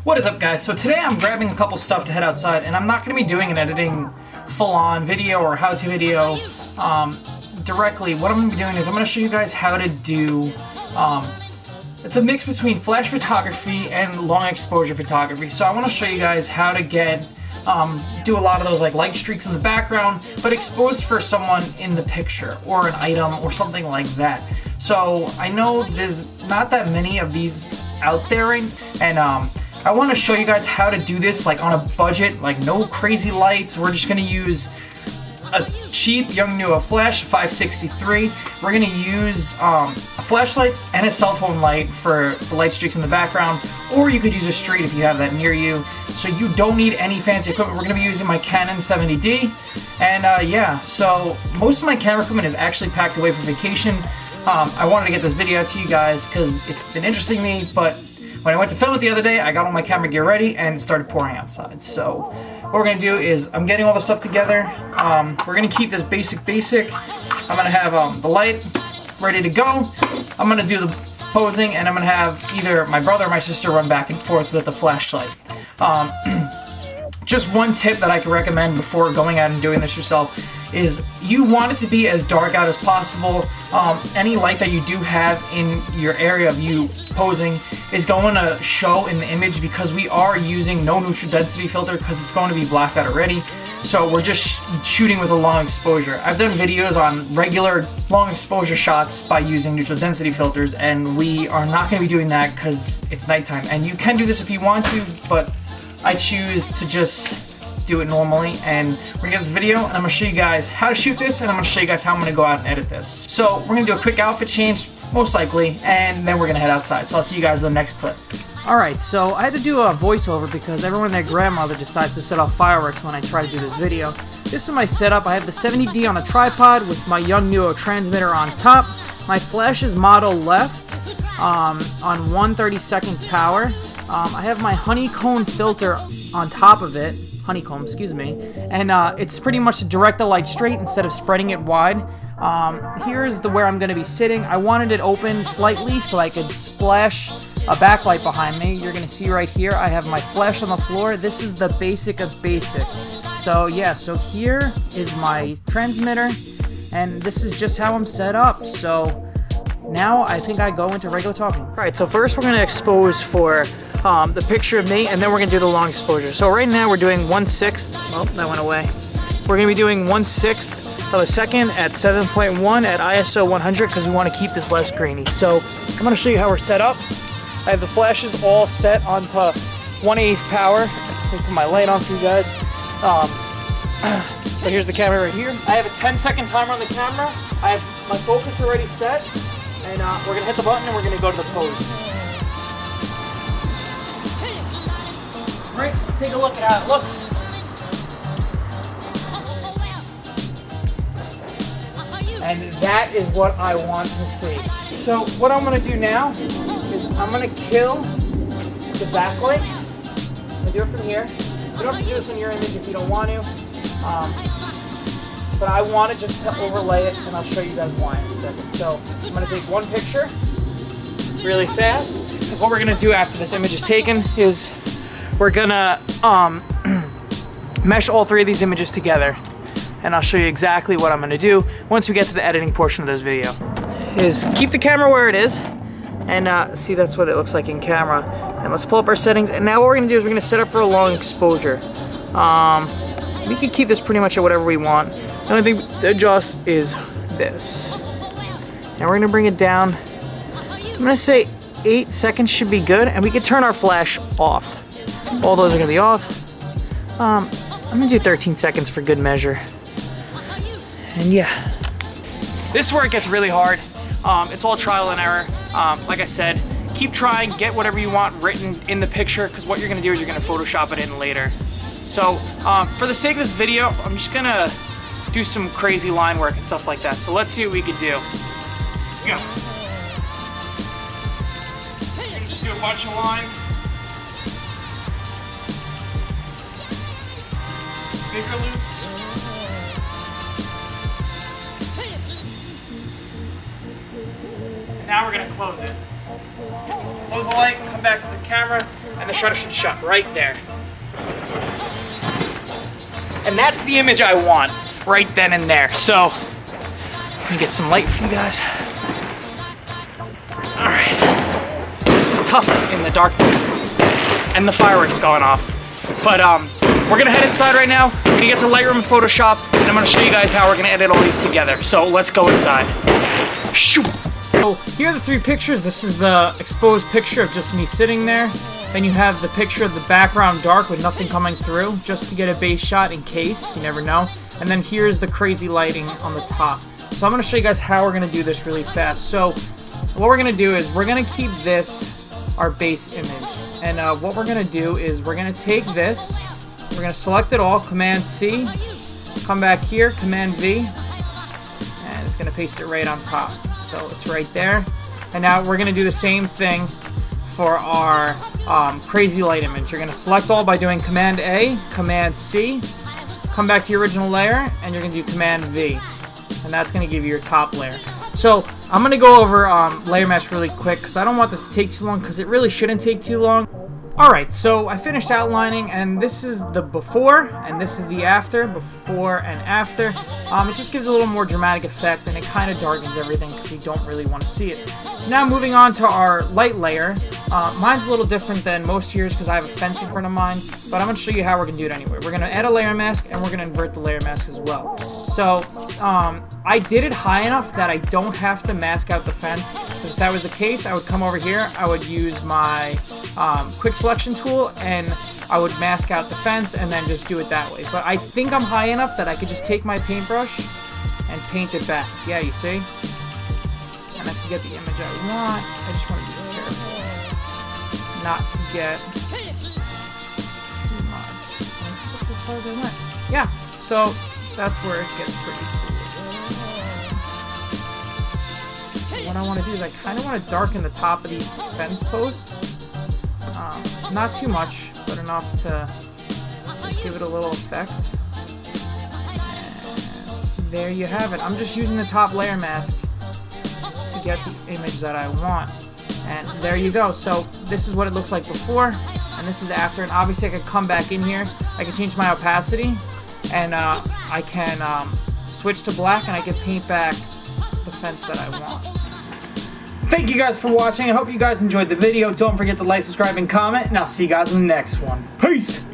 What is up, guys? So today I'm grabbing a couple stuff to head outside, and I'm not going to be doing an editing full-on video or how-to video directly. What I'm going to be doing is I'm going to show you guys how to do it's a mix between flash photography and long exposure photography. So I want to show you guys how to get do a lot of those like light streaks in the background, but exposed for someone in the picture or an item or something like that. So I know there's not that many of these out there, and I want to show you guys how to do this like on a budget, like no crazy lights. We're just going to use a cheap Yongnuo flash 563. We're going to use a flashlight and a cell phone light for the light streaks in the background, or you could use a street if you have that near you. So you don't need any fancy equipment. We're going to be using my Canon 70D, and yeah, so most of my camera equipment is actually packed away for vacation. I wanted to get this video out to you guys because it's been interesting to me, but when I went to film it the other day, I got all my camera gear ready and it started pouring outside. So what we're gonna do is I'm getting all the stuff together. We're gonna keep this basic. I'm gonna have the light ready to go. I'm gonna do the posing, and I'm gonna have either my brother or my sister run back and forth with the flashlight. Just one tip that I could recommend before going out and doing this yourself is you want it to be as dark out as possible. Any light that you do have in your area of you posing is going to show in the image, because we are using no neutral density filter because it's going to be blacked out already. So we're just shooting with a long exposure. I've done videos on regular long exposure shots by using neutral density filters, and we are not going to be doing that because it's nighttime. And you can do this if you want to, but I choose to just do it normally. And we're gonna get this video, and I'm gonna show you guys how to shoot this, and I'm gonna show you guys how I'm gonna go out and edit this. So we're gonna do a quick outfit change, most likely, and then we're gonna head outside. So I'll see you guys in the next clip. Alright, so I had to do a voiceover because everyone and their grandmother decides to set off fireworks when I try to do this video. This is my setup. I have the 70D on a tripod with my Yongnuo transmitter on top. My flash is model left on 1/32 power. I have my honeycomb filter on top of it. Honeycomb, excuse me. And it's pretty much to direct the light straight instead of spreading it wide. Here's where I'm going to be sitting. I wanted it open slightly so I could splash a backlight behind me. You're going to see right here, I have my flash on the floor. This is the basic of basic. So yeah, so here is my transmitter, and this is just how I'm set up. So now I think I go into regular talking. Alright, so first we're going to expose for the picture of me, and then we're going to do the long exposure. So right now we're doing 1/6. Oh, that went away. We're going to be doing 1/6 of a second at 7.1 at ISO 100 because we want to keep this less grainy. So I'm going to show you how we're set up. I have the flashes all set onto 1/8 power. Let me put my light on for you guys. So here's the camera right here. I have a 10-second timer on the camera. I have my focus already set. And we're going to hit the button and we're going to go to the pose. Alright, let's take a look at how it looks. And that is what I want to see. So what I'm going to do now is I'm going to kill the backlight. I'll do it from here. You don't have to do this on your image if you don't want to. But I want it just to overlay it, and I'll show you guys why in a second. So I'm going to take one picture really fast, because what we're going to do after this image is taken is we're going to mesh all three of these images together, and I'll show you exactly what I'm going to do once we get to the editing portion of this video. Is keep the camera where it is, and see, that's what it looks like in camera. And let's pull up our settings, and now what we're going to do is we're going to set up for a long exposure. We can keep this pretty much at whatever we want. The only thing to adjust is this. And we're gonna bring it down. I'm gonna say 8 seconds should be good, and we can turn our flash off. All those are gonna be off. I'm gonna do 13 seconds for good measure. And yeah. This is where it gets really hard. It's all trial and error. Like I said, keep trying, get whatever you want written in the picture, because what you're gonna do is you're gonna Photoshop it in later. So, for the sake of this video, I'm just gonna do some crazy line work and stuff like that. So let's see what we can do. Go. Just do a bunch of lines. Bigger loops. And now we're gonna close it. Close the light, come back to the camera, and the shutter should shut right there. And that's the image I want, right then and there. So, let me get some light for you guys. Alright. This is tough in the darkness. And the fireworks going off. But, we're gonna head inside right now. We're gonna get to Lightroom and Photoshop, and I'm gonna show you guys how we're gonna edit all these together. So, let's go inside. Shoot! So here are the 3 pictures. This is the exposed picture of just me sitting there. Then you have the picture of the background dark with nothing coming through, just to get a base shot in case, you never know. And then here's the crazy lighting on the top. So I'm going to show you guys how we're going to do this really fast. So what we're going to do is we're going to keep this our base image. And what we're going to do is we're going to take this, we're going to select it all, Command C, come back here, Command V, and it's going to paste it right on top. So it's right there. And now we're going to do the same thing for our crazy light image. You're going to select all by doing Command A, Command C, come back to your original layer, and you're going to do Command V. And that's going to give you your top layer. So I'm going to go over layer mask really quick because I don't want this to take too long because it really shouldn't take too long. Alright, so I finished outlining, and this is the before, and this is the after, before and after. It just gives a little more dramatic effect, and it kind of darkens everything because we don't really want to see it. So now moving on to our light layer. Mine's a little different than most of yours because I have a fence in front of mine, but I'm going to show you how we're going to do it anyway. We're going to add a layer mask, and we're going to invert the layer mask as well. So I did it high enough that I don't have to mask out the fence, because if that was the case, I would come over here, I would use my quick selection tool, and I would mask out the fence and then just do it that way. But I think I'm high enough that I could just take my paintbrush and paint it back. Yeah, you see? And I can get the image I want. I just want to be careful not to get too much. That's as far as I went. Yeah, so that's where it gets pretty cool. What I want to do is I kind of want to darken the top of these fence posts. Not too much, but enough to just give it a little effect. And there you have it. I'm just using the top layer mask to get the image that I want. And there you go. So this is what it looks like before, and this is after. And obviously I can come back in here. I can change my opacity, and I can switch to black, and I can paint back the fence that I want. Thank you guys for watching. I hope you guys enjoyed the video. Don't forget to like, subscribe, and comment, and I'll see you guys in the next one. Peace!